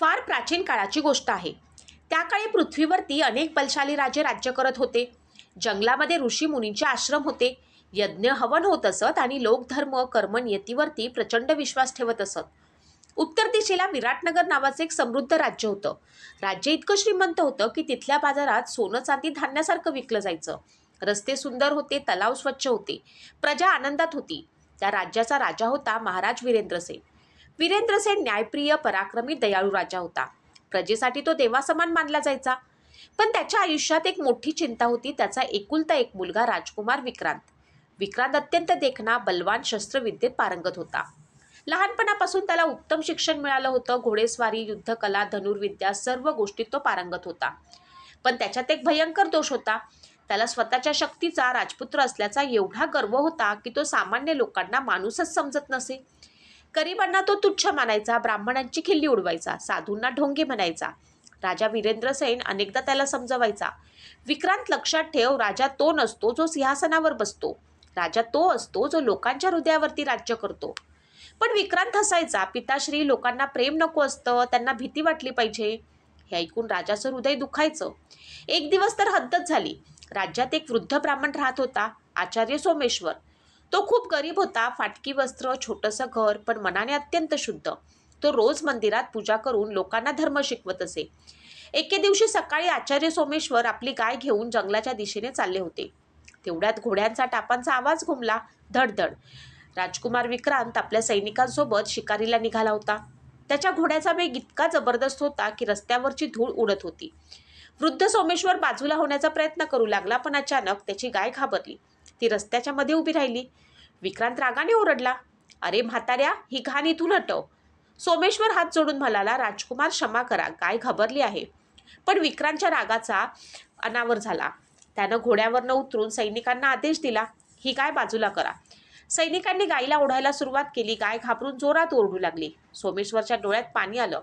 फार प्राचीन काळाची गोष्ट आहे. त्या काळी पृथ्वीवरती अनेक बलशाली राजे राज्य करत होते. जंगलामध्ये ऋषी मुनींचे आश्रम होते. यज्ञ हवन होत असत आणि लोक धर्म कर्मनियतीवरती प्रचंड विश्वास ठेवत असत. उत्तर दिशेला विराटनगर नावाचे एक समृद्ध राज्य होतं. राज्य इतकं श्रीमंत होतं की तिथल्या बाजारात सोनं चांदी धान्यासारखं विकलं जायचं. रस्ते सुंदर होते, तलाव स्वच्छ होते, प्रजा आनंदात होती. त्या राज्याचा राजा होता महाराज वीरेंद्रसेन. वीरेंद्रसेन न्यायप्रिय, पराक्रमी, दयाळू राजा होता. प्रजेसाठी तो देवासमान मानला जायचा. पण त्याच्या आयुष्यात एक मोठी चिंता होती. त्याचा एकुलता एक मुलगा राजकुमार विक्रांत. विक्रांत अत्यंत देखणा, बलवान, शस्त्रविद्येत पारंगत होता. लहानपणापासून त्याला उत्तम शिक्षण मिळालं होतं. घोडेस्वारी, युद्धकला, धनुर्विद्या सर्व गोष्टीत तो पारंगत होता. पण त्याच्यात एक भयंकर दोष होता. त्याला स्वतःच्या शक्तीचा, राजपुत्र असल्याचा एवढा गर्व होता की तो सामान्य लोकांना माणूसच समजत नसे. गरिबांना तो तुच्छ मानायचा, ब्राह्मणांची खिल्ली उडवायचा, साधूंना ढोंगी म्हणायचा. राजा वीरेंद्रसेन अनेकदा त्याला समजवायचा, विक्रांत लक्षात ठेव, राजा तो नसतो जो सिंहासनावर बसतो. राजा तो असतो जो लोकांच्या हृदयावरती राज्य करतो. पण विक्रांत हसायचा. पिताश्री, लोकांना प्रेम नको असतं, त्यांना भीती वाटली पाहिजे. हे ऐकून राजाचं हृदय दुखायचं. एक दिवस तर हद्दच झाली. राज्यात एक वृद्ध ब्राह्मण राहत होता, आचार्य सोमेश्वर. तो खूप गरीब होता. फाटकी वस्त्र, छोटंसं घर, पण मनाने अत्यंत शुद्ध. तो रोज मंदिरात पूजा करून लोकांना धर्म शिकवत असे. एके दिवशी सकाळी आचार्य सोमेश्वर आपली गाय घेऊन जंगलाच्या दिशेने चालले होते. तेवढ्यात घोड्यांचा टापांचा आवाज घुमला, धडधड. राजकुमार विक्रांत आपल्या सैनिकांसोबत शिकारीला निघाला होता. त्याच्या घोड्याचा वेग इतका जबरदस्त होता की रस्त्यावरची धूळ उडत होती. वृद्ध सोमेश्वर बाजूला होण्याचा प्रयत्न करू लागला, पण अचानक त्याची गाय घाबरली. ती रस्त्याच्या मध्ये उभी राहिली. विक्रांत रागाने ओरडला, अरे म्हाताऱ्या, ही घाण इथून हटव. सोमेश्वर हात जोडून म्हणाला, राजकुमार क्षमा करा, गाय घाबरली आहे. पण विक्रांतच्या रागाचा अनावर झाला. त्यानं घोड्यावरनं उतरून सैनिकांना आदेश दिला, ही गाय बाजूला करा. सैनिकांनी गायीला ओढायला सुरुवात केली. गाय घाबरून जोरात ओरडू लागली. सोमेश्वरच्या डोळ्यात पाणी आलं.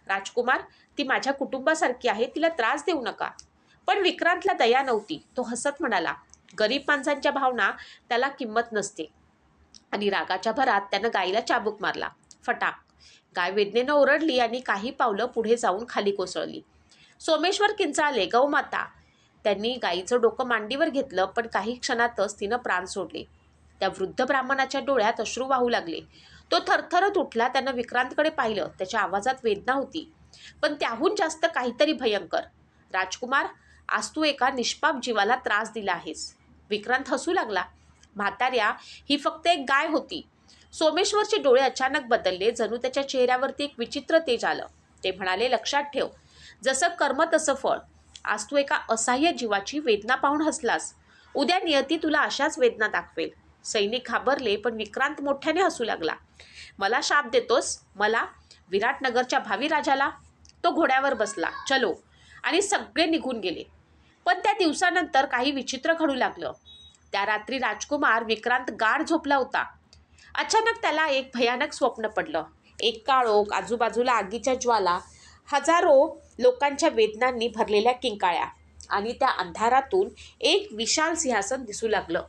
राजकुमार, ती माझ्या कुटुंबासारखी आहे, तिला त्रास देऊ नका. पण विक्रांतला दया नव्हती. तो हसत म्हणाला, गरीब माणसांच्या भावना त्याला किंमत नसते. आणि रागाच्या भरात त्यानं गायीला चाबूक मारला. फटाक. गाय वेदनेनं ओरडली आणि काही पावलं पुढे जाऊन खाली कोसळली. सोमेश्वर किंचाळले, गौमाता. त्यांनी गायीचं डोकं मांडीवर घेतलं, पण काही क्षणातच तिनं प्राण सोडले. त्या वृद्ध ब्राह्मणाच्या डोळ्यात अश्रू वाहू लागले. तो थरथरत उठला. त्यानं विक्रांतकडे पाहिलं. त्याच्या आवाजात वेदना होती, पण त्याहून जास्त काहीतरी भयंकर. राजकुमार, आज तू एका निष्पाप जीवाला त्रास दिला आहेस. विक्रांत हसू लागला. म्हाताऱ्या, ही फक्त एक गाय होती. सोमेश्वरचे डोळे अचानक बदलले. जणू त्याच्या चेहऱ्यावरती एक विचित्र तेज आलं. ते म्हणाले, लक्षात ठेव, जसं कर्म तसं फळ. आज तू एका असहाय्य जीवाची वेदना पाहून हसलास. उद्या नियती तुला अशाच वेदना दाखवेल. सैनिक घाबरले, पण विक्रांत मोठ्याने हसू लागला. मला शाप देतोस? मला? विराटनगरच्या भावी राजाला? तो घोड्यावर बसला. चलो. आणि सगळे निघून गेले. पण त्या दिवसानंतर काही विचित्र घडू लागलं. त्या रात्री राजकुमार विक्रांत गाढ झोपला होता. अचानक त्याला एक भयानक स्वप्न पडलं. एक काळोख, आजूबाजूला आगीच्या ज्वाला, हजारो लोकांच्या वेदनांनी भरलेल्या किंकाळ्या, आणि त्या अंधारातून एक विशाल सिंहासन दिसू लागलं.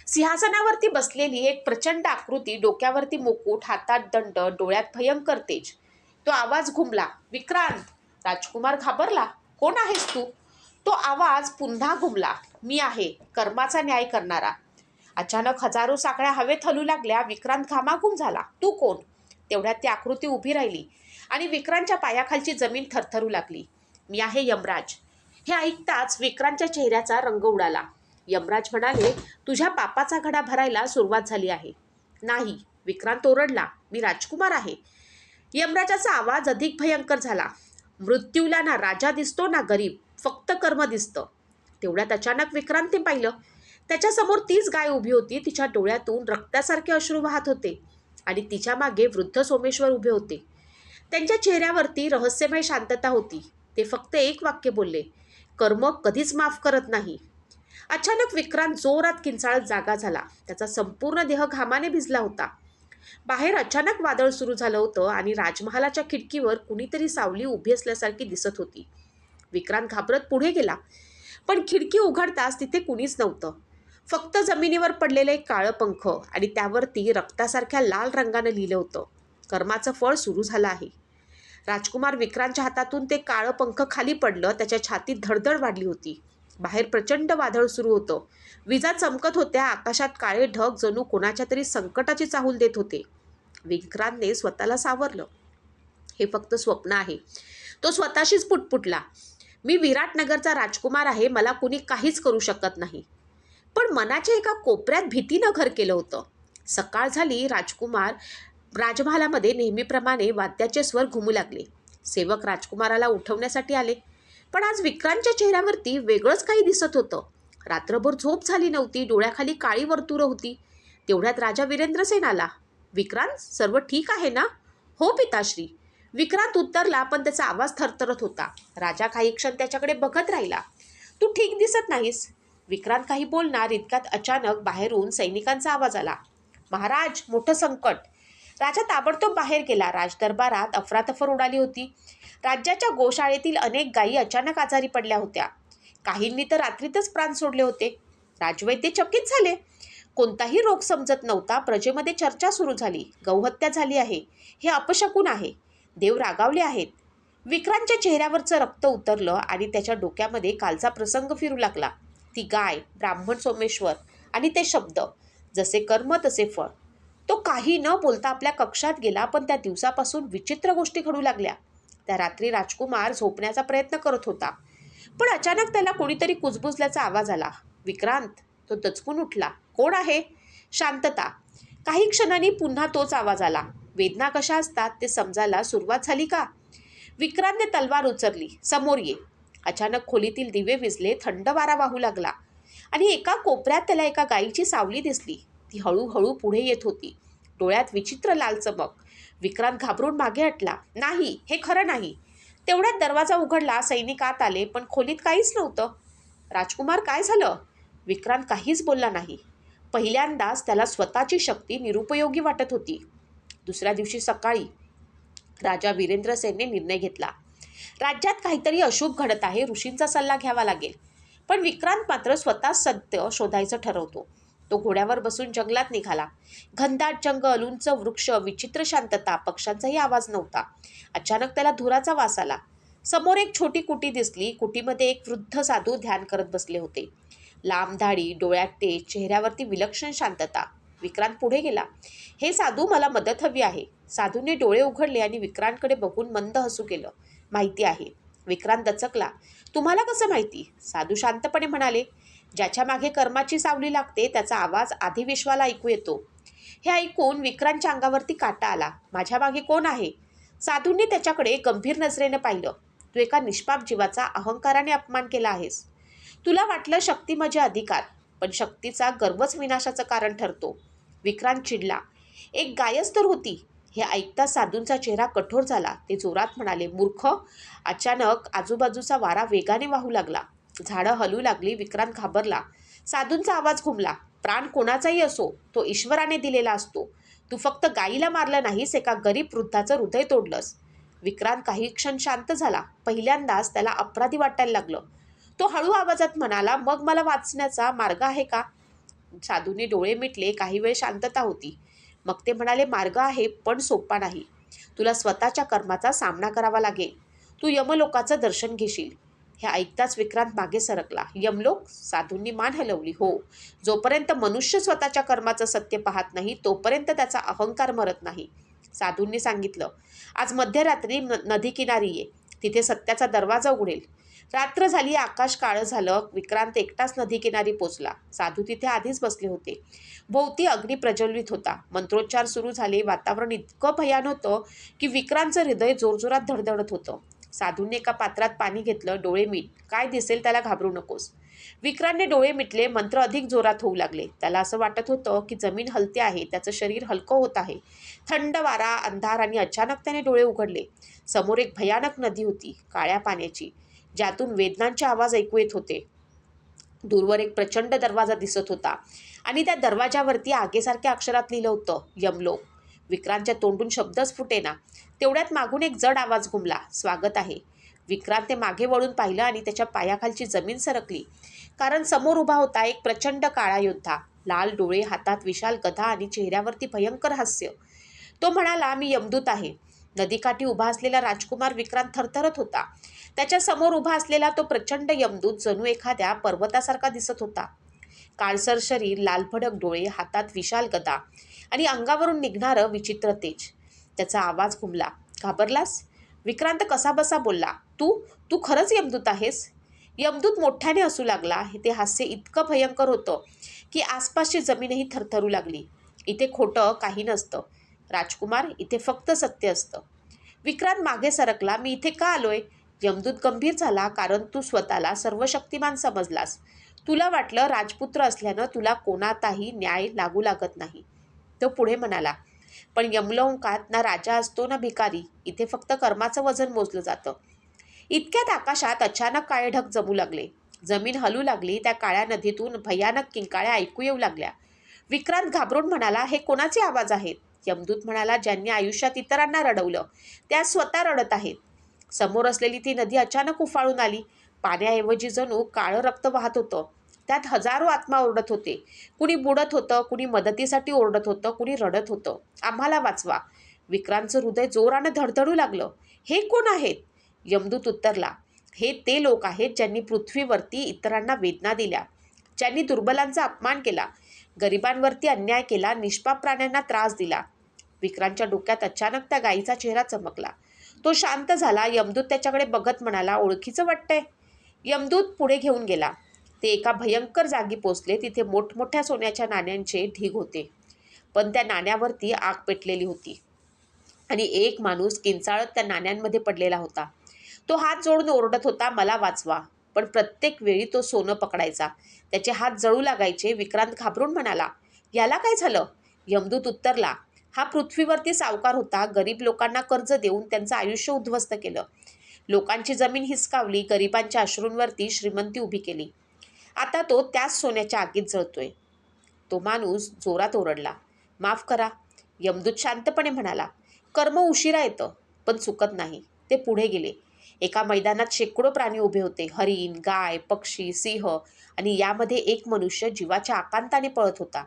सिंहासनावरती बसलेली एक प्रचंड आकृती, डोक्यावरती मुकुट, हातात दंड, डोळ्यात भयंकर तेज. तो आवाज घुमला, विक्रांत. राजकुमार घाबरला. कोण आहेस तू? तो आवाज पुन्हा घुमला, मी आहे, कर्माचा न्याय करणारा. अचानक हजारो साखळ्या हवेत हलू लागल्या. विक्रांत घामाघूम झाला. तू कोण? तेवढ्यात ती आकृती उभी राहिली आणि विक्रांतच्या पायाखालची जमीन थरथरू लागली. मी आहे यमराज. हे ऐकताच विक्रांतच्या चेहऱ्याचा रंग उडाला. यमराज म्हणाले, तुझ्या पापाचा घडा भरायला सुरुवात झाली आहे. नाही, विक्रांत ओरडला, मी राजकुमार आहे. यमराजाचा आवाज अधिक भयंकर झाला. मृत्यूला ना राजा दिसतो ना गरीब, फक्त कर्म दिसतं. तेवढ्यात अचानक विक्रांतने पाहिलं. त्याच्यासमोर तीच गाय उभी होती. तिच्या डोळ्यातून रक्तासारखे अश्रू वाहत होते आणि तिच्या मागे वृद्ध सोमेश्वर उभे होते. त्यांच्या चेहऱ्यावरती रहस्यमय शांतता होती. ते फक्त एक वाक्य बोलले, कर्म कधीच माफ करत नाही. अचानक विक्रांत जोरात किंचाळत जागा झाला. त्याचा संपूर्ण देह घामाने भिजला होता. बाहेर अचानक वादळ सुरू झालं होतं आणि राजमहालाच्या खिडकीवर कुणीतरी सावली उभी असल्यासारखी दिसत होती. विक्रांत घाबरत पुढे गेला, पण खिडकी उघडताच तिथे कुणीच नव्हतं. फक्त जमिनीवर पडलेलं एक काळं पंख आणि त्यावरती रक्तासारख्या लाल रंगानं लिहिलं होतं, कर्माचं फळ सुरू झालं आहे. राजकुमार विक्रांतच्या हातातून ते काळं पंख खाली पडलं. त्याच्या छातीत धडधड वाढली होती. बाहेर प्रचंड वादळ सुरू होतं. विजा चमकत होत्या. आकाशात काळे ढग जणू कोणाच्या तरी संकटाची चाहूल देत होते. विक्रांतने स्वतःला सावरलं. हे फक्त स्वप्न आहे. तो स्वतःशीच पुटपुटला. मी विराटनगरचा राजकुमार आहे. मला कुणी काहीच करू शकत नाही. पण मनाच्या एका कोपऱ्यात भीतीनं घर केलं होतं. सकाळ झाली. राजकुमार राजमहालामध्ये नेहमीप्रमाणे वाद्याचे स्वर घुमू लागले. सेवक राजकुमाराला उठवण्यासाठी आले. पण आज विक्रांतच्या चेहऱ्यावरती वेगळंच काही दिसत होतं. रात्रभर झोप झाली नव्हती. डोळ्याखाली काळी वर्तुळं होती. तेवढ्यात राजा वीरेंद्रसेन आला. विक्रांत, सर्व ठीक आहे ना? हो पिताश्री. विक्रांत उत्तरला, पण त्याचा आवाज थरथरत होता. राजा काही क्षण त्याच्याकडे बघत राहिला. तू ठीक दिसत नाहीस. विक्रांत काही बोलणार इतक्यात अचानक बाहेरून सैनिकांचा आवाज आला. महाराज, मोठं संकट. राजा ताबडतोब बाहेर गेला. राजदरबारात अफरातफर उडाली होती. राज्याच्या गोशाळेतील अनेक गायी अचानक आजारी पडल्या होत्या. काहींनी तर रात्रीतच प्राण सोडले होते. राजवैद्य चकित झाले. कोणताही रोग समजत नव्हता. प्रजेमध्ये चर्चा सुरू झाली. गौहत्या झाली आहे. हे अपशकुन आहे. देव रागावले आहेत. विक्रांतच्या चेहऱ्यावरचं रक्त उतरलं आणि त्याच्या डोक्यामध्ये कालचा प्रसंग फिरू लागला. ती गाय, ब्राह्मण सोमेश्वर आणि ते शब्द, जसे कर्म तसे फळ. तो काही न बोलता आपल्या कक्षात गेला. पण त्या दिवसापासून विचित्र गोष्टी घडू लागल्या. त्या रात्री राजकुमार झोपण्याचा प्रयत्न करत होता. पण अचानक त्याला कोणीतरी कुजबुजल्याचा आवाज आला. विक्रांत. तो दचकून उठला. कोण आहे? शांतता. काही क्षणांनी पुन्हा तोच आवाज आला. वेदना कशा असतात ते समजायला सुरुवात झाली का? विक्रांतने तलवार उचलली. समोर ये. अचानक खोलीतील दिवे विझले. थंड वारा वाहू लागला आणि एका कोपऱ्यात त्याला एका गायीची सावली दिसली. ती हळूहळू पुढे येत होती. डोळ्यात विचित्र लाल चमक. विक्रांत घाबरून मागे हटला. नाही, हे खरं नाही. तेवढ्यात दरवाजा उघडला. सैनिक आत आले. पण खोलीत काहीच नव्हतं. राजकुमार, काय झालं? विक्रांत काहीच बोलला नाही. पहिल्यांदाच त्याला स्वतःची शक्ती निरुपयोगी वाटत होती. दुसऱ्या दिवशी सकाळी राजा वीरेंद्रसेनने निर्णय घेतला. राज्यात काहीतरी अशुभ घडत आहे. ऋषींचा सल्ला घ्यावा लागेल. पण विक्रांत मात्र स्वतः सत्य शोधायचं ठरवतो. तो घोड्यावर बसून जंगलात निघाला. घनदाट जंगल, उंच वृक्ष, विचित्र शांतता. पक्ष्यांचाही आवाज नव्हता. अचानक त्याला धुराचा वास आला. समोर एक छोटी कुटी दिसली. कुटीमध्ये एक वृद्ध साधू ध्यान करत बसले होते. लांब दाढी, डोळ्यात तेज, चेहऱ्यावरती विलक्षण शांतता. विक्रांत पुढे गेला. हे साधू, मला मदत हवी आहे. साधूने डोळे उघडले आणि विक्रांतकडे बघून मंद हसू केलं. माहिती आहे. विक्रांत दचकला. तुम्हाला कसं माहिती? साधू शांतपणे म्हणाले. ज्याच्या मागे कर्माची सावली लागते त्याचा आवाज आधी विश्वाला ऐकू येतो. हे ऐकून विक्रांतच्या अंगावरती काटा आला. माझ्या मागे कोण आहे? साधूंनी त्याच्याकडे गंभीर नजरेने पाहिलं. तू एका निष्पाप जीवाचा अहंकाराने अपमान केला आहेस. तुला वाटलं शक्ती म्हणजे अधिकार, पण शक्तीचा गर्वच विनाशाचं कारण ठरतो. विक्रांत चिडला. एक गायच तर होती. हे ऐकता साधूंचा चेहरा कठोर झाला. ते जोरात म्हणाले, मूर्ख. अचानक आजूबाजूचा वारा वेगाने वाहू लागला. झाडं हलू लागली. विक्रांत घाबरला. साधूंचा आवाज घुमला. प्राण कोणाचाही असो, तो ईश्वराने दिलेला असतो. तू फक्त गायीला मारलं नाहीस, एका गरीब वृद्धाचं हृदय तोडलंस. विक्रांत काही क्षण शांत झाला. पहिल्यांदाच त्याला अपराधी वाटायला लागलं. तो हळू आवाजात म्हणाला, मग मला वाचण्याचा मार्ग आहे का? साधूंनी डोळे मिटले. काही वेळ शांतता होती. मग ते म्हणाले, मार्ग आहे, पण सोपा नाही. तुला स्वतःच्या कर्माचा सामना करावा लागेल. तू यमलोकाचं दर्शन घेशील. हे ऐकताच विक्रांत मागे सरकला. यमलोक? साधूंनी मान हलवली. हो. जोपर्यंत मनुष्य स्वतःच्या कर्माचं सत्य पाहत नाही तोपर्यंत त्याचा अहंकार मरत नाही. साधूंनी सांगितलं, आज मध्यरात्री नदीकिनारी ये. तिथे सत्याचा दरवाजा उघडेल. रात्र झाली. आकाश काळं झालं. विक्रांत एकटाच नदीकिनारी पोचला. साधू तिथे आधीच बसले होते. भोवती अग्नी प्रज्वलित होता. मंत्रोच्चार सुरू झाले. वातावरण इतकं भयान होतं की विक्रांतचं हृदय जोरजोरात धडधडत होतं. साधूंनी एका पात्रात पाणी घेतलं. डोळे मीट. काय दिसेल त्याला घाबरू नकोस. विक्रांतने डोळे मिटले. मंत्र अधिक जोरात होऊ लागले. त्याला असं वाटत होतं की जमीन हलते आहे. त्याचं शरीर हलकं होत आहे. थंड वारा, अंधार आणि अचानक त्याने डोळे उघडले. समोर एक भयानक नदी होती, काळ्या पाण्याची, ज्यातून वेदनांचे आवाज ऐकू येत होते. दूरवर एक प्रचंड दरवाजा दिसत होता आणि त्या दरवाजावरती आगेसारख्या अक्षरात लिहिलं होतं, यमलोक. विक्रांतच्या तोंडून शब्दच फुटेना. तेवढ्यात मागून एक जड आवाज घुमला, स्वागत आहे. विक्रांतने मागे वळून पाहिलं आणि त्याच्या पायाखालची जमीन सरकली. कारण समोर उभा होता एक प्रचंड काळा योद्धा. लाल डोळे, हातात विशाल गदा आणि चेहऱ्यावरती भयंकर हास्य. तो म्हणाला, मी यमदूत आहे. नदीकाठी उभा असलेला राजकुमार विक्रांत थरथरत होता. त्याच्या समोर उभा असलेला तो प्रचंड यमदूत जणू एखाद्या पर्वतासारखा दिसत होता. काळसर शरीर, लालभडक डोळे, हातात विशाल गदा आणि अंगावरून निघणारं विचित्र तेज. त्याचा आवाज घुमला. घाबरलास? विक्रांत कसाबसा बोलला. तू तू खरंच यमदूत आहेस? यमदूत मोठ्याने हसू लागला. ते हास्य इतकं भयंकर होतं की आसपासची जमीनही थरथरू लागली. इथे खोटं काही नसतं राजकुमार, इथे फक्त सत्य असतं. विक्रांत मागे सरकला. मी इथे का आलोय? यमदूत गंभीर झाला. कारण तू स्वतःला सर्वशक्तिमान समजलास. तुला वाटलं राजपुत्र असल्यानं तुला कोणाचाही न्याय लागू लागत नाही. तो पुढे म्हणाला, पण यमलोकात ना राजा असतो ना भिकारी. इथे फक्त कर्माचं वजन मोजलं जातं. इतक्यात आकाशात अचानक काळे ढग जमू लागले. जमीन हलू लागली. त्या काळ्या नदीतून भयानक किंकाळ्या ऐकू येऊ लागल्या. विक्रांत घाबरून म्हणाला, हे कोणाचे आवाज आहेत? यमदूत म्हणाला, ज्यांनी आयुष्यात इतरांना रडवलं त्या स्वतः रडत आहेत. समोर असलेली ती नदी अचानक उफाळून आली. पाण्याऐवजी जणू काळं रक्त वाहत होतं. त्यात हजारो आत्मा ओरडत होते. कुणी बुडत होतं, कुणी मदतीसाठी ओरडत होतं, कुणी रडत होतं, आम्हाला वाचवा. विक्रांतचं हृदय जोरानं धडधडू लागलं. हे कोण आहेत? यमदूत उत्तरला, हे ते लोक आहेत ज्यांनी पृथ्वीवरती इतरांना वेदना दिल्या, ज्यांनी दुर्बलांचा अपमान केला, गरिबांवरती अन्याय केला, निष्पाप प्राण्यांना त्रास दिला. विक्रांतच्या डोक्यात अचानक त्या गायीचा चेहरा चमकला. तो शांत झाला. यमदूत त्याच्याकडे बघत म्हणाला, ओळखीचं वाटतंय? यमदूत पुढे घेऊन गेला. ते एका भयंकर जागी पोचले. तिथे मोठमोठ्या सोन्याच्या नाण्यांचे ढीग होते, पण त्या नाण्यावरती आग पेटलेली होती आणि एक माणूस किंचाळत त्या नाण्यांमध्ये पडलेला होता. तो हात जोडून ओरडत होता, मला वाचवा. पण प्रत्येक वेळी तो सोनं पकडायचा. त्याचे हात जळू लागायचे. विक्रांत घाबरून म्हणाला, याला काय झालं? यमदूत उत्तरला, हा पृथ्वीवरती सावकार होता. गरीब लोकांना कर्ज देऊन त्यांचं आयुष्य उद्ध्वस्त केलं. लोकांची जमीन हिसकावली. गरिबांच्या अश्रूंवरती श्रीमंती उभी केली. आता तो त्याच सोन्याच्या आगीत जळतोय. तो माणूस जोरात ओरडला, माफ करा. यमदूत शांतपणे म्हणाला, कर्म उशिरा येतं पण चुकत नाही. ते पुढे गेले. एका मैदानात शेकडो प्राणी उभे होते. हरिण, गाय, पक्षी, सिंह आणि यामध्ये एक मनुष्य जीवाच्या आकांताने पळत होता.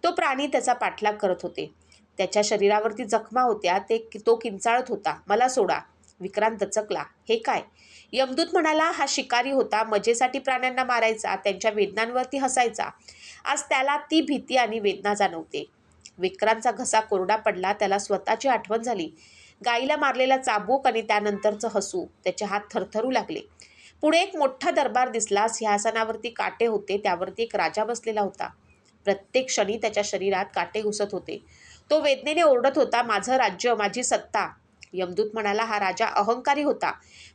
तो प्राणी त्याचा पाठलाग करत होते. त्याच्या शरीरावरती जखमा होत्या. तो किंचाळत होता, मला सोडा. विक्रांत दचकला, हे काय? यमदूत म्हणाला, हा शिकारी होता. मजेसाठी प्राण्यांना मारायचा, त्यांच्या वेदनांवरती हसायचा. आज त्याला ती भीती आणि वेदना जाणवते. विक्रांतचा घसा कोरडा पडला. त्याला स्वतःची आठवण झाली. गाईला मारलेला चाबूक आणि त्यानंतरचं हसू. त्याचे हात थरथरू लागले. पुढे एक मोठा दरबार दिसला. सिंहासनावरती काटे होते. त्यावरती एक राजा बसलेला होता. प्रत्येक क्षणी त्याच्या शरीरात काटे घुसत होते. तो वेदनेने ओरडत होता, माझं राज्य, माझी सत्ता. यमदूत म्हणाला, हा राजा अहंकारी होता.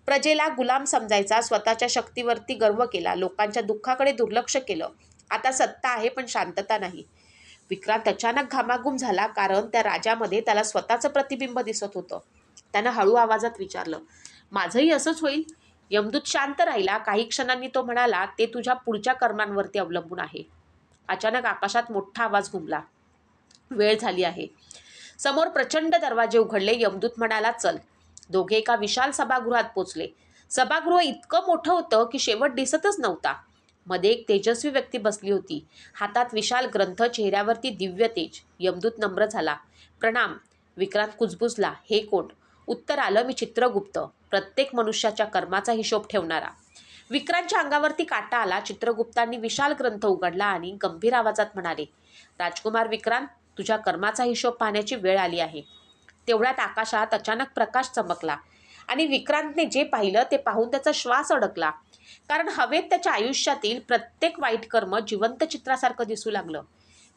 प्रजेला गुलाम समजायचा. स्वतःच्या शक्तीवरती गर्व केला. लोकांच्या दुःखाकडे दुर्लक्ष केलं. आता सत्ता आहे पण शांतता नाही. विक्रांत अचानक घामाघूम झाला. कारण त्या राजामध्ये त्याला स्वतःचं प्रतिबिंब दिसत होतं. त्यानं हळू आवाजात विचारलं, माझंही असंच होईल? यमदूत शांत राहिला. काही क्षणांनी तो म्हणाला, ते तुझ्या पुढच्या कर्मांवरती अवलंबून आहे. अचानक आकाशात मोठा आवाज घुमला, वेळ झाली आहे. समोर प्रचंड दरवाजे उघडले. यमदूत म्हणाला, चल. दोघे एका विशाल सभागृहात पोचले. सभागृह इतकं मोठं होतं की शेवट दिसतच नव्हता. मध्ये एक तेजस्वी व्यक्ती बसली होती. हातात विशाल ग्रंथ, चेहऱ्यावरती दिव्य तेज. यमदूत नम्र झाला, प्रणाम. विक्रांत कुजबुजला, हे कोण? उत्तर आलं, मी चित्रगुप्त, प्रत्येक मनुष्याच्या कर्माचा हिशोब ठेवणारा. विक्रांतच्या अंगावरती काटा आला. चित्रगुप्तांनी विशाल ग्रंथ उघडला आणि गंभीर आवाजात म्हणाले, राजकुमार विक्रांत, तुझ्या कर्माचा हिशोब पाहण्याची वेळ आली आहे. तेवढ्यात आकाशात अचानक प्रकाश चमकला आणि विक्रांतने जे पाहिलं ते पाहून त्याचा श्वास अडकला. कारण हवेत त्याच्या आयुष्यातील प्रत्येक वाईट कर्म जिवंत चित्रासारखं दिसू लागलं.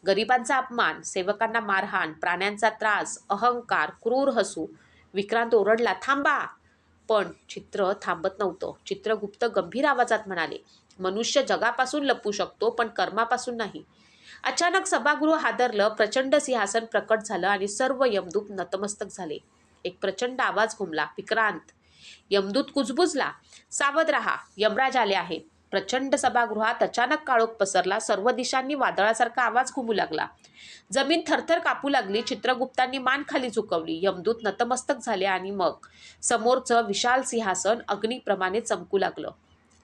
गरिबांचा अपमान, सेवकांना मारहाण, प्राण्यांचा त्रास, अहंकार, क्रूर हसू. विक्रांत ओरडला, थांबा. पण चित्र थांबत नव्हतं. चित्रगुप्त गंभीर आवाजात म्हणाले, मनुष्य जगापासून लपू शकतो पण कर्मापासून नाही. अचानक सभागृह हादरलं. प्रचंड सिंहासन प्रकट झालं आणि सर्व यमदूत नतमस्तक झाले. एक प्रचंड आवाज घुमला, विक्रांत. यमदूत कुजबुजला, सावध रहा, यमराज आले आहेत. प्रचंड सभागृहात अचानक काळोख पसरला. सर्व दिशांनी वादळासारखा आवाज घुमू लागला. जमीन थरथर कापू लागली. चित्रगुप्तांनी मान खाली झुकवली. यमदूत नतमस्तक झाले आणि मग समोरचं विशाल सिंहासन अग्नीप्रमाणे चमकू लागलं.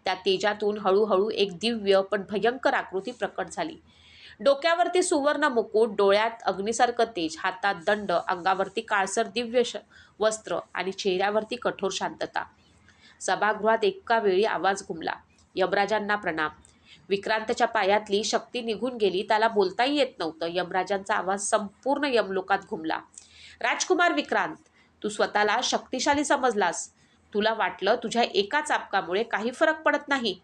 त्या तेजातून हळूहळू एक दिव्य पण भयंकर आकृती प्रकट झाली. डोक्यावरती सुवर्ण मुकुट, डोळ्यात अग्नीसारखं तेज, हातात दंड, अंगावरती काळसर दिव्य वस्त्र आणि चेहऱ्यावरती कठोर शांतता. सभागृहात एका वेळी आवाज घुमला, यमराजांना प्रणाम. विक्रांतच्या पायातली शक्ती निघून गेली, त्याला बोलताही येत नव्हतं. यमराजांचा आवाज संपूर्ण यमलोकात घुमला. राजकुमार विक्रांत, तू स्वतःला शक्तिशाली समजलास. तुला वाटलं तुझ्या एका चाबकामुळे काही फरक पडत नाही.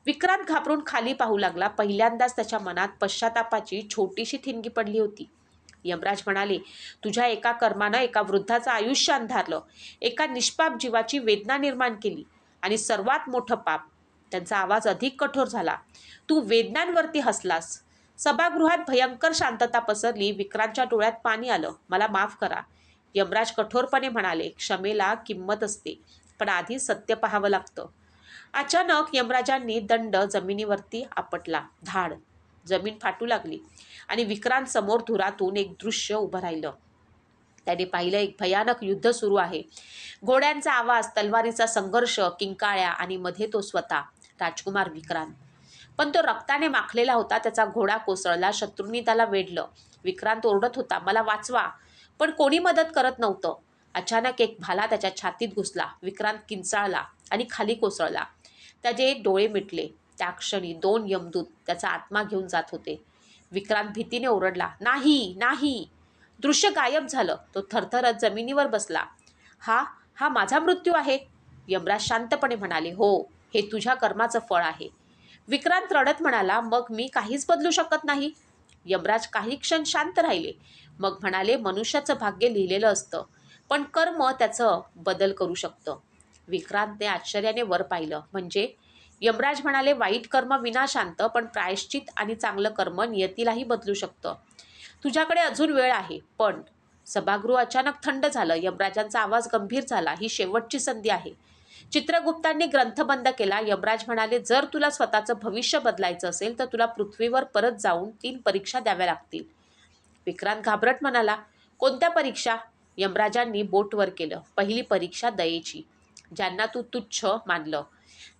विक्रांत घाबरून खाली पाहू लागला. पहिल्यांदाच त्याच्या मनात पश्चातापाची छोटीशी ठिणगी पडली होती. यमराज म्हणाले, तुझ्या एका कर्मानं एका वृद्धाचं आयुष्य अंधारलं, एका निष्पाप जीवाची वेदना निर्माण केली आणि सर्वात मोठं पाप. त्यांचा आवाज अधिक कठोर झाला. तू वेदनांवरती हसलास. सभागृहात भयंकर शांतता पसरली. विक्रांतच्या डोळ्यात पाणी आलं. मला माफ करा. यमराज कठोरपणे म्हणाले, क्षमेला किंमत असते, पण आधी सत्य पाहावं लागतं. अचानक यमराजांनी दंड जमिनीवरती आपटला. धाड. जमीन फाटू लागली आणि विक्रांत समोर धुरातून एक दृश्य उभं राहिलं. त्याने पाहिलं, एक भयानक युद्ध सुरू आहे. घोड्यांचा आवाज, तलवारीचा संघर्ष, किंकाळ्या आणि मध्ये तो स्वतः, राजकुमार विक्रांत. पण तो रक्ताने माखलेला होता. त्याचा घोडा कोसळला. शत्रूंनी त्याला वेढलं. विक्रांत ओरडत होता, मला वाचवा, पण कोणी मदत करत नव्हतं. अचानक एक भाला त्याच्या छातीत घुसला. विक्रांत किंचाळला आणि खाली कोसळला. त्याचे डोळे मिटले. त्या क्षणी 2 यमदूत त्याचा आत्मा घेऊन जात होते. विक्रांत भीतीने ओरडला, नाही नाही. दृश्य गायब झालं. तो थरथरत जमिनीवर बसला. हा हा माझा मृत्यू आहे. यमराज शांतपणे म्हणाले, हो, हे तुझ्या कर्माचं फळ आहे. विक्रांत रडत म्हणाला, मग मी काहीच बदलू शकत नाही. यमराज काही क्षण शांत राहिले. मग म्हणाले, मनुष्याचं भाग्य लिहिलेलं असतं, पण कर्म त्याचं बदल करू शकतं. विक्रांतने आश्चर्याने वर पाहिलं. म्हणजे? यमराज म्हणाले, वाईट कर्म विनाशांत, पण प्रायश्चित आणि चांगलं कर्म नियतीलाही बदलू शकतं. तुझ्याकडे अजून वेळ आहे. पण सभागृह अचानक थंड झालं. यमराजांचा आवाज गंभीर झाला, ही शेवटची संधी आहे. चित्रगुप्तांनी ग्रंथ बंद केला. यमराज म्हणाले, जर तुला स्वतःचं भविष्य बदलायचं असेल तर तुला पृथ्वीवर परत जाऊन 3 परीक्षा द्याव्या लागतील. विक्रांत घाबरट म्हणाला, कोणत्या परीक्षा? यमराजांनी बोट वर केलं. पहिली परीक्षा दयेची. ज्यांना तू तुच्छ मानलं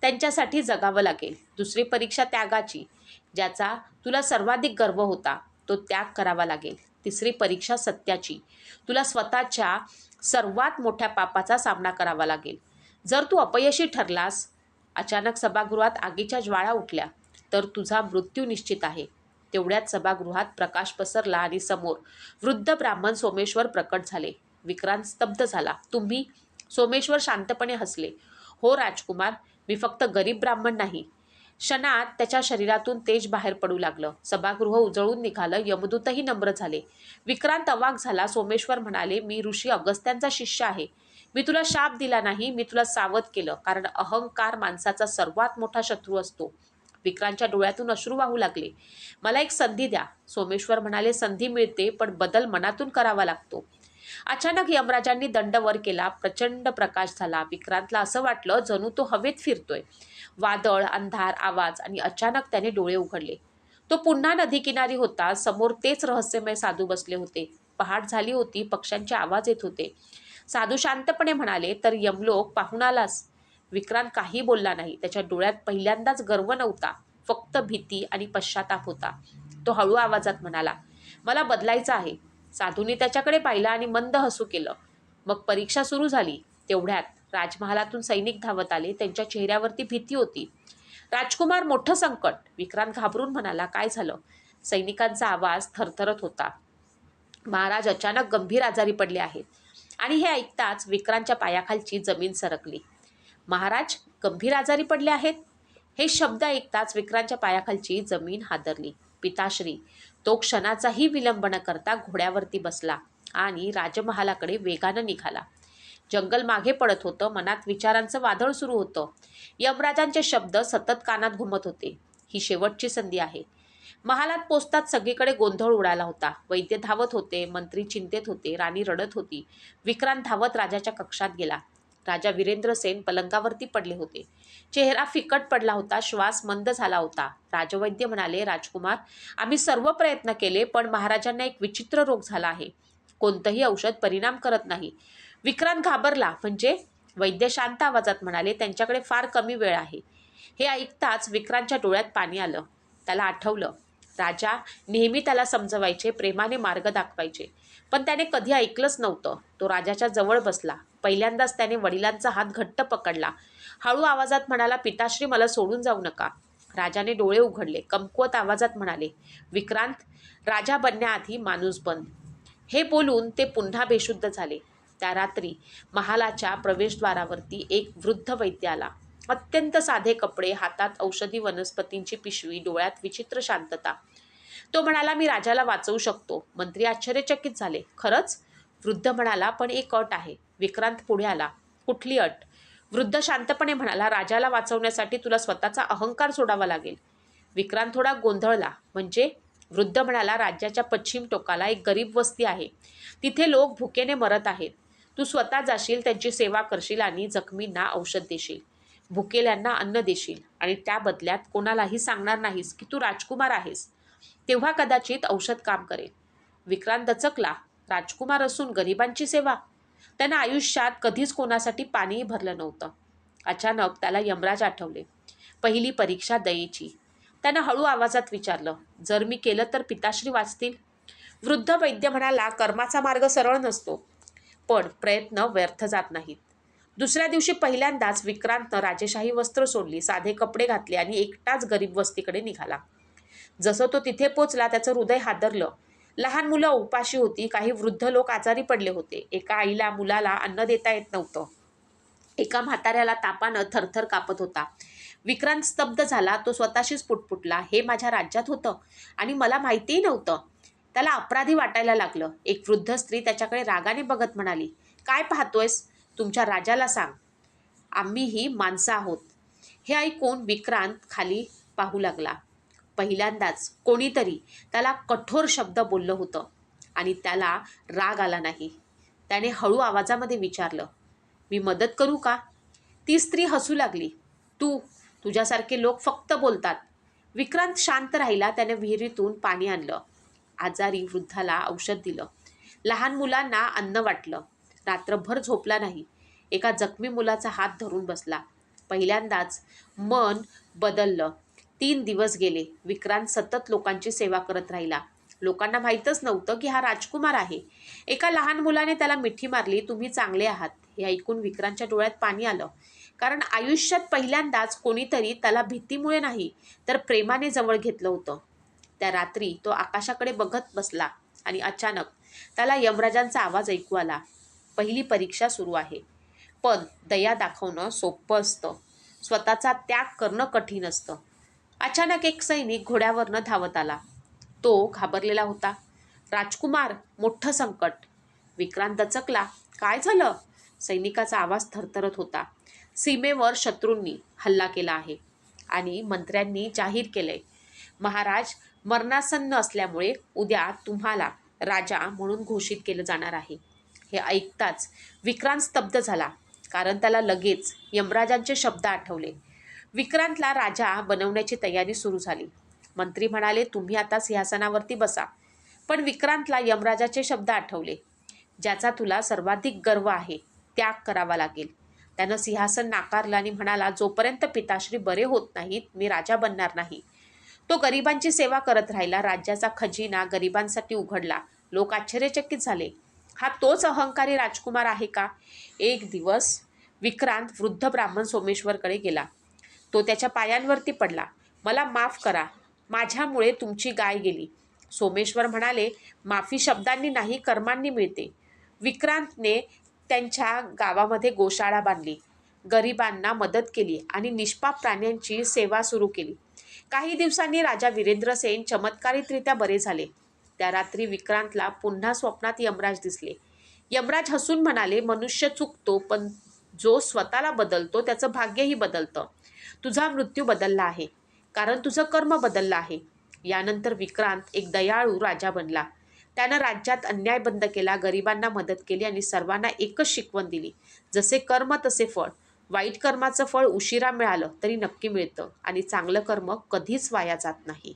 त्यांच्यासाठी जगावं लागेल. दुसरी परीक्षा त्यागाची. ज्याचा तुला सर्वाधिक गर्व होता तो त्याग करावा लागेल. तिसरी परीक्षा सत्याची. तुला स्वतःच्या सर्वात मोठ्या पापाचा सामना करावा लागेल. जर तू अपयशी ठरलास, अचानक सभागृहात आगीच्या ज्वाळा उठल्या, तर तुझा मृत्यू निश्चित आहे. तेवढ्यात सभागृहात प्रकाश पसरला आणि समोर वृद्ध ब्राह्मण सोमेश्वर प्रकट झाले. विक्रांत स्तब्ध झाला. तुम्ही? सोमेश्वर शांतपणे हसले. हो राजकुमार, मी फक्त गरीब ब्राह्मण नाही. क्षणात त्याच्या शरीरातून तेज बाहेर पडू लागलं. सभागृह उजळून निघालं. यमदूतही नम्र झाले. विक्रांत अवाक झाला. सोमेश्वर म्हणाले, मी ऋषी अगस्त्यांचा शिष्य आहे. मी तुला शाप दिला नाही, मी तुला सावध केलं, कारण अहंकार माणसाचा सर्वात मोठा शत्रू असतो. विक्रांतच्या डोळ्यातून अश्रू वाहू लागले. मला एक संधी द्या. सोमेश्वर म्हणाले, संधी मिळते, पण बदल मनातून करावा लागतो. अचानक यमराजांनी दंड वर केला. प्रचंड प्रकाश झाला. विक्रांतला असं वाटलं जणू तो हवेत फिरतोय. वादळ, अंधार, आवाज आणि अचानक त्याने डोळे उघडले. तो पुन्हा नदीकिनारी होता. समोर तेच रहस्यमय साधू बसले होते. पहाट झाली होती. पक्ष्यांचे आवाज येत होते. साधू शांतपणे म्हणाले, तर यमलोक पाहून आलास? विक्रांत काही बोलला नाही. त्याच्या डोळ्यात पहिल्यांदाच गर्व नव्हता, फक्त भीती आणि पश्चाताप होता. तो हळू आवाजात म्हणाला, मला बदलायचं आहे. साधूने त्याच्याकडे पाहिलं आणि मंद हसू केलं. मग परीक्षा सुरू झाली. तेवढ्यात राजमहालातून सैनिक धावत आले. त्यांच्या चेहऱ्यावरती भीती होती. राजकुमार, मोठं संकट. विक्रांत घाबरून म्हणाला, काय झालं? सैनिकांचा आवाज थरथरत होता. महाराज अचानक गंभीर आजारी पडले आहेत. आणि हे ऐकताच विक्रांतच्या पायाखालची जमीन सरकली. महाराज गंभीर आजारी पडले आहेत? हे शब्द ऐकताच विक्रांतच्या पायाखालची जमीन हादरली. पिताश्री. तो क्षणाचाही विलंब न करता घोड्यावरती बसला आणि राजमहालाकडे वेगानं निघाला. जंगल मागे पडत होतं. मनात विचारांचं वादळ सुरू होतं. यमराजांचे शब्द सतत कानात घुमत होते. ही शेवटची संधी आहे. महालात पोचताच सगळीकडे गोंधळ उडाला होता. वैद्य धावत होते. मंत्री चिंतेत होते. राणी रडत होती. विक्रांत धावत राजाच्या कक्षात गेला. राजा वीरेंद्रसेन पलंगावरती पडले होते. चेहरा फिकट पडला होता. श्वास मंद झाला होता. राजवैद्य म्हणाले, राजकुमार, आम्ही सर्व प्रयत्न केले, पण महाराजांना एक विचित्र रोग झाला आहे. कोणतंही औषध परिणाम करत नाही. विक्रांत घाबरला. म्हणजे? वैद्य शांत आवाजात म्हणाले, त्यांच्याकडे फार कमी वेळ आहे. हे ऐकताच विक्रांतच्या डोळ्यात पाणी आलं. त्याला आठवलं, राजा नेहमी त्याला समजवायचे, प्रेमाने मार्ग दाखवायचे, पण त्याने कधी ऐकलंच नव्हतं. तो राजाच्या जवळ बसला. पहिल्यांदाच त्याने वडिलांचा हात घट्ट पकडला. हळू आवाजात म्हणाला, पिताश्री, मला सोडून जाऊ नका. राजाने डोळे उघडले. कमकुवत आवाजात म्हणाले, विक्रांत, राजा बनण्याआधी माणूस बन. हे बोलून ते पुन्हा बेशुद्ध झाले. त्या रात्री महालाच्या प्रवेशद्वारावरती एक वृद्ध वैद्य आला. अत्यंत साधे कपडे, हातात औषधी वनस्पतींची पिशवी, डोळ्यात विचित्र शांतता. तो म्हणाला, मी राजाला वाचवू शकतो. मंत्री आश्चर्यचकित झाले. खरंच? वृद्ध म्हणाला, पण एक अट आहे. विक्रांत पुढे आला. कुठली अट? वृद्ध शांतपणे म्हणाला, राजाला वाचवण्यासाठी तुला स्वतःचा अहंकार सोडावा लागेल. विक्रांत थोडा गोंधळला. म्हणजे? वृद्ध म्हणाला, राज्याच्या पश्चिम टोकाला एक गरीब वस्ती आहे. तिथे लोक भुकेने मरत आहेत. तू स्वतः जाशील, त्यांची सेवा करशील आणि जखमींना औषध देशील, भुकेल्यांना अन्न देशील आणि त्या बदल्यात कोणालाही सांगणार नाहीस की तू राजकुमार आहेस. तेव्हा कदाचित औषध काम करेल. विक्रांत दचकला. राजकुमार असून गरिबांची सेवा? त्यानं आयुष्यात कधीच कोणासाठी पाणीही भरलं नव्हतं. अचानक त्याला यमराज आठवले. पहिली परीक्षा दयेची. त्यानं हळू आवाजात विचारलं, जर मी केलं तर पिताश्री वाचतील? वृद्ध वैद्य म्हणाला, कर्माचा मार्ग सरळ नसतो, पण प्रयत्न व्यर्थ जात नाहीत. दुसऱ्या दिवशी पहिल्यांदाच विक्रांतनं राजेशाही वस्त्र सोडली, साधे कपडे घातले आणि एकटाच गरीब वस्तीकडे निघाला. जसं तो तिथे पोचला, त्याचं हृदय हादरलं. लहान मुलं उपाशी होती, काही वृद्ध लोक आजारी पडले होते. एका आईला मुलाला अन्न देता येत नव्हतं. एका म्हाताऱ्याला तापानं थरथर कापत होता. विक्रांत स्तब्ध झाला. तो स्वतःशीच पुटपुटला, हे माझ्या राज्यात होतं आणि मला माहितीही नव्हतं. त्याला अपराधी वाटायला लागलं. एक वृद्ध स्त्री त्याच्याकडे रागाने बघत म्हणाली, काय पाहतोयस? तुमच्या राजाला सांग, आम्हीही माणसं आहोत. हे ऐकून विक्रांत खाली पाहू लागला. पहिल्यांदाच कोणीतरी त्याला कठोर शब्द बोललं होतं आणि त्याला राग आला नाही. त्याने हळू आवाजामध्ये विचारलं, मी मदत करू का? ती स्त्री हसू लागली. तुझ्यासारखे लोक फक्त बोलतात. विक्रांत शांत राहिला. त्याने विहिरीतून पाणी आणलं. आजारी वृद्धाला औषध दिलं. लहान मुलांना अन्न वाटलं. रात्रभर झोपला नाही. एका जखमी मुलाचा हात धरून बसला. पहिल्यांदाच मन बदललं. 3 दिवस गेले. विक्रांत सतत लोकांची सेवा करत राहिला. लोकांना माहीतच नव्हतं की हा राजकुमार आहे. एका लहान मुलाने त्याला मिठी मारली, तुम्ही चांगले आहात. हे ऐकून विक्रांतच्या डोळ्यात पाणी आलं. कारण आयुष्यात पहिल्यांदाच कोणीतरी त्याला भीतीमुळे नाही तर प्रेमाने जवळ घेतलं होतं. त्या रात्री तो आकाशाकडे बघत बसला आणि अचानक त्याला यमराजांचा आवाज ऐकू आला. पहिली परीक्षा सुरू आहे, पण दया दाखवणं सोपं असतं, स्वतःचा त्याग करणं कठीण असतं. अचानक एक सैनिक घोड्यावरनं धावत आला. तो घाबरलेला होता. राजकुमार, मोठं संकट. विक्रांत दचकला. काय झालं? सैनिकाचा आवाज थरथरत होता. सीमेवर शत्रूंनी हल्ला केला आहे आणि मंत्र्यांनी जाहीर केलंय, महाराज मरणासन्न असल्यामुळे उद्या तुम्हाला राजा म्हणून घोषित केलं जाणार आहे. हे ऐकताच विक्रांत स्तब्ध झाला, कारण त्याला लगेच यमराजांचे शब्द आठवले. विक्रांतला राजा बनवण्याची तयारी सुरू झाली. मंत्री म्हणाले, तुम्ही आता सिंहासनावरती बसा. पण विक्रांतला यमराजाचे शब्द आठवले, ज्याचा तुला सर्वाधिक गर्व आहे, त्याग करावा लागेल. त्यानं सिंहासन नाकारलं आणि म्हणाला, जोपर्यंत पिताश्री बरे होत नाहीत, मी राजा बनणार नाही. तो गरिबांची सेवा करत राहिला. राज्याचा खजिना गरिबांसाठी उघडला. लोक आश्चर्यचकित झाले. हा तोच अहंकारी राजकुमार आहे का? एक दिवस विक्रांत वृद्ध ब्राह्मण सोमेश्वरकडे गेला. तो त्याच्या पायांवरती पडला. मला माफ करा, माझ्यामुळे तुमची गाय गेली. सोमेश्वर म्हणाले, माफी शब्दांनी नाही, कर्मांनी मिळते. विक्रांतने त्यांच्या गावामध्ये गोशाळा बांधली, गरिबांना मदत केली आणि निष्पाप प्राण्यांची सेवा सुरू केली. काही दिवसांनी राजा वीरेंद्रसेन चमत्कारिकरित्या बरे झाले. त्या रात्री विक्रांतला पुन्हा स्वप्नात यमराज दिसले. यमराज हसून म्हणाले, मनुष्य चुकतो, पण जो स्वतःला बदलतो त्याचं भाग्यही बदलतं. तुझा मृत्यू बदलला आहे, कारण तुझं कर्म बदललं आहे. यानंतर विक्रांत एक दयाळू राजा बनला. त्यानं राज्यात अन्याय बंद केला, गरिबांना मदत केली आणि सर्वांना एकच शिकवण दिली, जसे कर्म तसे फळ. वाईट कर्माचं फळ उशिरा मिळालं तरी नक्की मिळतं आणि चांगलं कर्म कधीच वाया जात नाही.